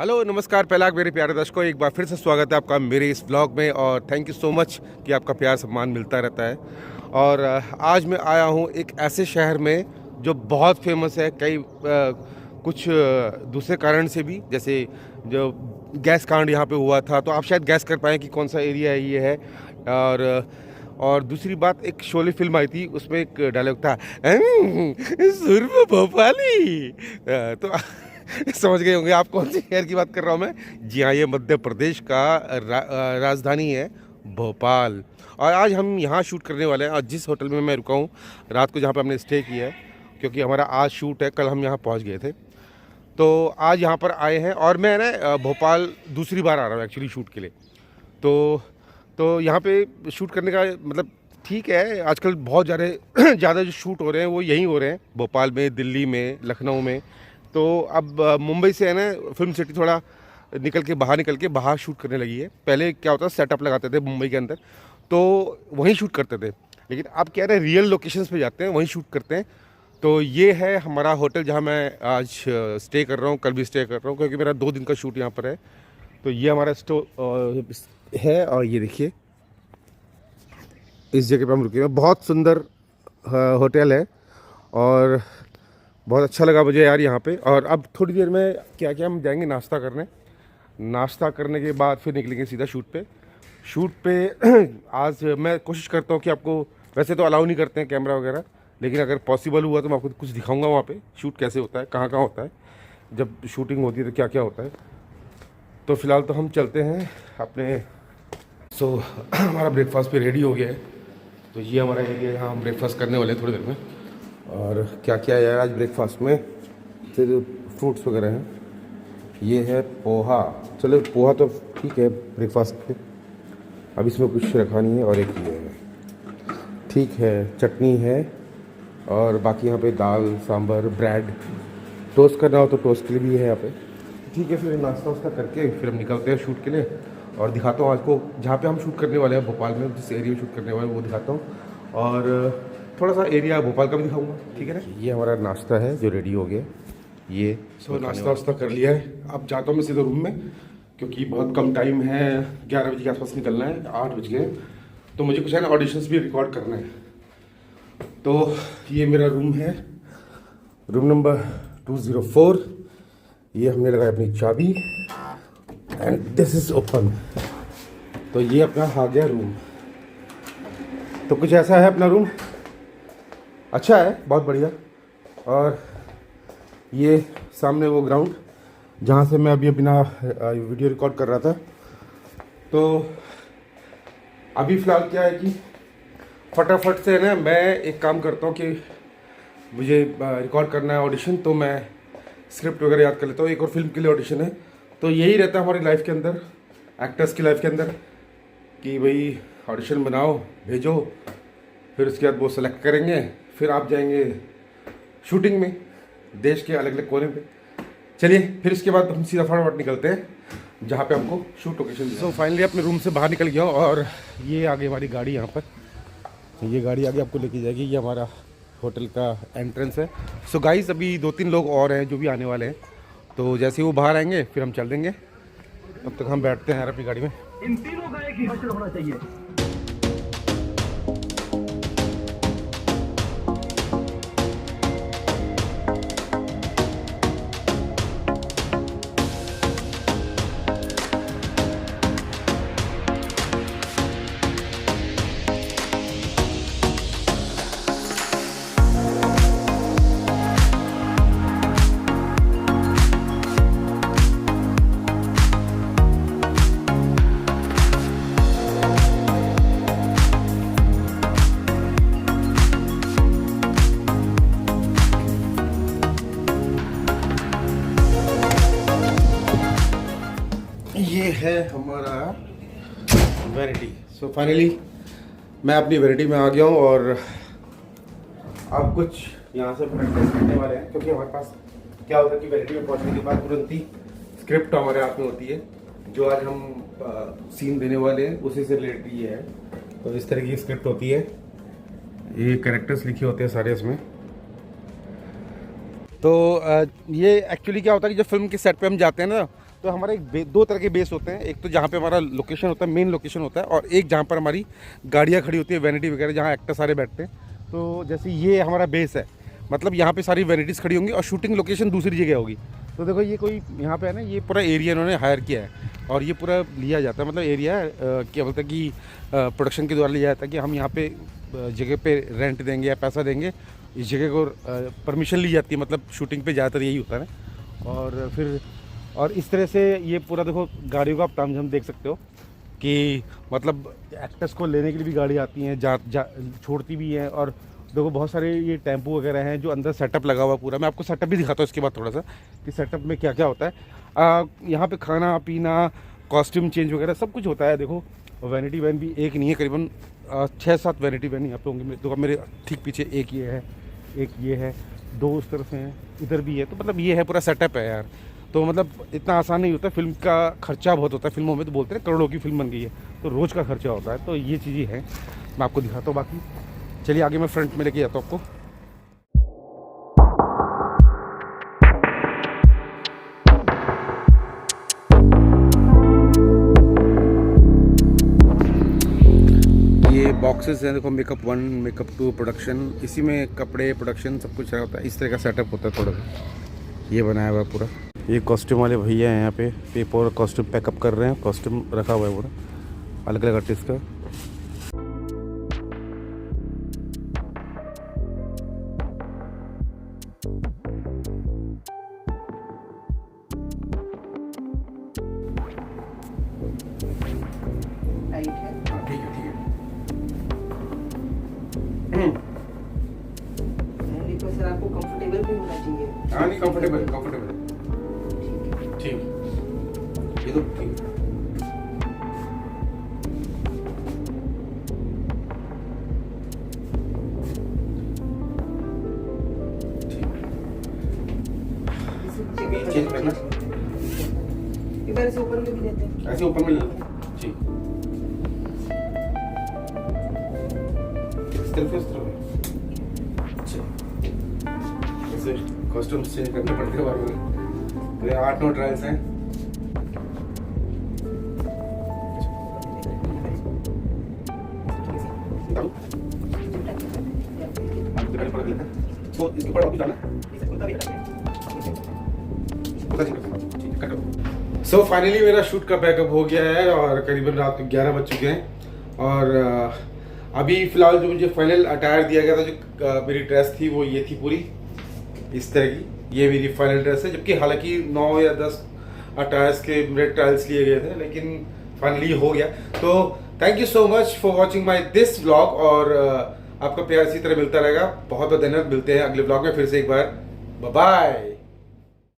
Hello नमस्कार पहला मेरे प्यारे दर्शकों, एक बार फिर से स्वागत है आपका मेरे इस व्लॉग में। और थैंक यू सो मच कि आपका प्यार सम्मान मिलता रहता है। और आज मैं आया हूँ एक ऐसे शहर में जो बहुत फेमस है कई कुछ दूसरे कारण से भी, जैसे जो गैस कांड यहाँ पे हुआ था, तो आप शायद गैस कर पाएँ कि कौन सा एरिया ये है। और दूसरी बात, एक शोले फिल्म आई थी, उसमें एक डायलॉग था, सुरमा भोपाली। तो समझ गए होंगे आप कौन सी शहर की बात कर रहा हूँ मैं। जी हाँ, ये मध्य प्रदेश का राजधानी है भोपाल। और आज हम यहाँ शूट करने वाले हैं। और जिस होटल में मैं रुका हूँ रात को, जहाँ पे हमने स्टे किया है, क्योंकि हमारा आज शूट है, कल हम यहाँ पहुँच गए थे, तो आज यहाँ पर आए हैं। और मैं ना भोपाल दूसरी बार आ रहा हूँ एक्चुअली शूट के लिए। तो यहाँ पे शूट करने का मतलब ठीक है, आजकल बहुत ज़्यादा जो शूट हो रहे हैं वो यहीं हो रहे हैं, भोपाल में, दिल्ली में, लखनऊ में। तो अब मुंबई से है ना फिल्म सिटी थोड़ा निकल के बाहर शूट करने लगी है। पहले क्या होता है, सेटअप लगाते थे मुंबई के अंदर, तो वहीं शूट करते थे। लेकिन अब क्या है, रियल लोकेशंस पे जाते हैं, वहीं शूट करते हैं। तो ये है हमारा होटल जहाँ मैं आज स्टे कर रहा हूँ, कल भी स्टे कर रहा हूँ, क्योंकि मेरा 2 दिन का शूट यहाँ पर है। तो ये हमारा है। और ये देखिए, इस जगह पे हम रुके हैं। बहुत सुंदर होटल है और बहुत अच्छा लगा मुझे यार यहाँ पे। और अब थोड़ी देर में क्या हम जाएंगे नाश्ता करने। नाश्ता करने के बाद फिर निकलेंगे सीधा शूट पे। आज मैं कोशिश करता हूँ कि आपको, वैसे तो अलाउ नहीं करते हैं कैमरा वगैरह, लेकिन अगर पॉसिबल हुआ तो मैं आपको कुछ दिखाऊंगा वहाँ पे शूट कैसे होता है, कहाँ होता है, जब शूटिंग होती है तो क्या होता है। तो फिलहाल तो हम चलते हैं अपने। हमारा ब्रेकफास्ट भी रेडी हो गया है। तो ये हमारा एरिया, यहाँ हम ब्रेकफास्ट करने वाले हैं थोड़ी देर में। और क्या है आज ब्रेकफास्ट में, फिर फ्रूट्स वगैरह हैं। ये है पोहा। चलो पोहा तो ठीक है ब्रेकफास्ट पे, अब इसमें कुछ रखा नहीं है। और एक ये है, ठीक है, चटनी है। और बाकी यहाँ पे दाल, सांभर, ब्रेड, टोस्ट करना हो तो टोस्ट के लिए भी है यहाँ पे। ठीक है, फिर नाश्ता वास्ता करके फिर हम निकलते हैं शूट के लिए। और दिखाता हूँ आज को जहाँ पे हम शूट करने वाले हैं भोपाल में, जिस एरिया में शूट करने वाले हैं वो दिखाता हूँ। और थोड़ा सा एरिया भोपाल का भी दिखाऊंगा, ठीक है ना। ये हमारा नाश्ता है जो रेडी हो गया। ये नाश्ता वास्ता कर लिया है। अब जाता हूँ मैं सीधा रूम में, क्योंकि बहुत कम टाइम है, 11 बजे के आसपास निकलना है, 8 बज गए। तो मुझे कुछ है ना ऑडिशंस भी रिकॉर्ड करना है। तो ये मेरा रूम है, रूम नंबर 204। ये हमने लगाया अपनी चाबी एंड दिस इज ओपन। तो ये अपना आ गया रूम। तो कुछ ऐसा है अपना रूम, अच्छा है, बहुत बढ़िया। और ये सामने वो ग्राउंड जहाँ से मैं अभी अपना वीडियो रिकॉर्ड कर रहा था। तो अभी फ़िलहाल क्या है कि फटाफट से ना मैं एक काम करता हूँ कि मुझे रिकॉर्ड करना है ऑडिशन, तो मैं स्क्रिप्ट वगैरह याद कर लेता हूँ। एक और फिल्म के लिए ऑडिशन है। तो यही रहता है हमारी लाइफ के अंदर, एक्टर्स की लाइफ के अंदर, कि भाई ऑडिशन बनाओ, भेजो, फिर उसके बाद वो सेलेक्ट करेंगे, फिर आप जाएंगे शूटिंग में देश के अलग अलग कोने पे। चलिए फिर इसके बाद हम सीधा फटाफट निकलते हैं जहाँ पे हमको शूट लोकेशन। सो फाइनली अपने रूम से बाहर निकल गया हूँ। और ये आगे हमारी गाड़ी, यहाँ पर ये गाड़ी आगे आपको लेके जाएगी। ये हमारा होटल का एंट्रेंस है। सो गाइस, अभी 2-3 लोग और हैं जो भी आने वाले हैं। तो जैसे ही वो बाहर आएंगे फिर हम चल देंगे। तब तक हम बैठते हैं यार अपनी गाड़ी में। इन तीनों का एक ही हश्र होना चाहिए। ये है हमारा वैनिटी। सो फाइनली मैं अपनी वैनिटी में आ गया हूँ। और अब कुछ यहाँ से प्रैक्टिस करने वाले हैं, क्योंकि हमारे पास क्या होता है कि वैनिटी में पहुँचने के बाद तुरंत ही स्क्रिप्ट हमारे हाथ में होती है, जो आज हम सीन देने वाले हैं उसी से रिलेटेड ये है। तो इस तरह की स्क्रिप्ट होती है, ये कैरेक्टर्स लिखे होते हैं सारे इसमें। तो ये एक्चुअली क्या होता है कि जब फिल्म के सेट पे हम जाते हैं ना, तो हमारा दो तरह के बेस होते हैं, एक तो जहाँ पे हमारा लोकेशन होता है, मेन लोकेशन होता है, और एक जहाँ पर हमारी गाड़ियाँ खड़ी होती है, वैनिटी वगैरह, जहाँ एक्टर सारे बैठते हैं। तो जैसे ये हमारा बेस है, मतलब यहाँ पे सारी वैनिटीज़ खड़ी होंगी और शूटिंग लोकेशन दूसरी जगह होगी। तो देखो ये कोई यहाँ पे है ना, ये पूरा एरिया इन्होंने हायर किया है और ये पूरा लिया जाता है, मतलब एरिया क्या बोलते हैं कि प्रोडक्शन के द्वारा लिया जाता है कि हम यहाँ पे जगह पे रेंट देंगे या पैसा देंगे, इस जगह को परमिशन ली जाती है, मतलब शूटिंग पे ज़्यादातर यही होता है ना। और फिर और इस तरह से ये पूरा देखो गाड़ियों का आप तामझाम देख सकते हो कि मतलब एक्टर्स को लेने के लिए भी गाड़ी आती हैं, छोड़ती भी हैं। और देखो बहुत सारे ये टेम्पो वगैरह हैं जो अंदर सेटअप लगा हुआ पूरा। मैं आपको सेटअप भी दिखाता हूँ इसके बाद थोड़ा सा कि सेटअप में क्या क्या होता है। यहाँ पे खाना पीना, कॉस्ट्यूम चेंज वगैरह सब कुछ होता है। देखो वैनिटी वैन भी एक नहीं है, करीबन 6-7 वैनिटी वैन यहाँ पे होंगे। देखो मेरे ठीक पीछे एक ये है, एक ये है, 2 उस तरफ हैं, इधर भी है। तो मतलब ये है पूरा सेटअप है यार। तो मतलब इतना आसान नहीं होता, फिल्म का खर्चा बहुत होता है। फिल्मों में तो बोलते हैं करोड़ों की फिल्म बन गई है, तो रोज़ का खर्चा होता है। तो ये चीज़ें हैं, मैं आपको दिखाता हूँ। बाकी चलिए आगे मैं फ्रंट में लेके जाता हूँ आपको। ये बॉक्सेस हैं, देखो मेकअप 1, मेकअप 2, प्रोडक्शन, इसी में कपड़े, प्रोडक्शन सब कुछ रहा होता है। इस तरह का सेटअप होता है थोड़ा सा, ये बनाया हुआ है पूरा। ये कॉस्ट्यूम वाले भैया हैं यहाँ पे, पेपर और कॉस्ट्यूम पैकअप कर रहे हैं। कॉस्ट्यूम रखा हुआ है पूरा अलग अलग आर्टिस्ट का। तो सर आपको कंफर्टेबल भी होना चाहिए। हाँ नहीं, कंफर्टेबल कंफर्टेबल ठीक, ये तो ठीक है। चेंज करना, इधर से ऊपर में भी देते हैं। ऐसे ऊपर में ले लो। ठीक, इस तरफ इस तरफ। अच्छा, कॉस्ट्यूम चेंज करने पड़ते हैं बार बार। ये 8-9 ट्रायल्स हैं। तो इसके ऊपर और कुछ डालना। सो फाइनली मेरा शूट का बैकअप हो गया है और करीबन रात को 11 बज चुके हैं। और अभी फ़िलहाल जो मुझे फाइनल अटायर दिया गया था, जो मेरी ड्रेस थी वो ये थी पूरी इस तरह की। ये मेरी फाइनल ड्रेस है, जबकि हालांकि 9 या 10 अटायर्स के मेरे ट्रायल्स लिए गए थे, लेकिन फाइनली हो गया। तो thank you so much for watching my this vlog. और आपका प्यार इसी तरह मिलता रहेगा। बहुत बहुत धन्यवाद। मिलते हैं अगले व्लॉग में फिर से एक बार। Bye bye.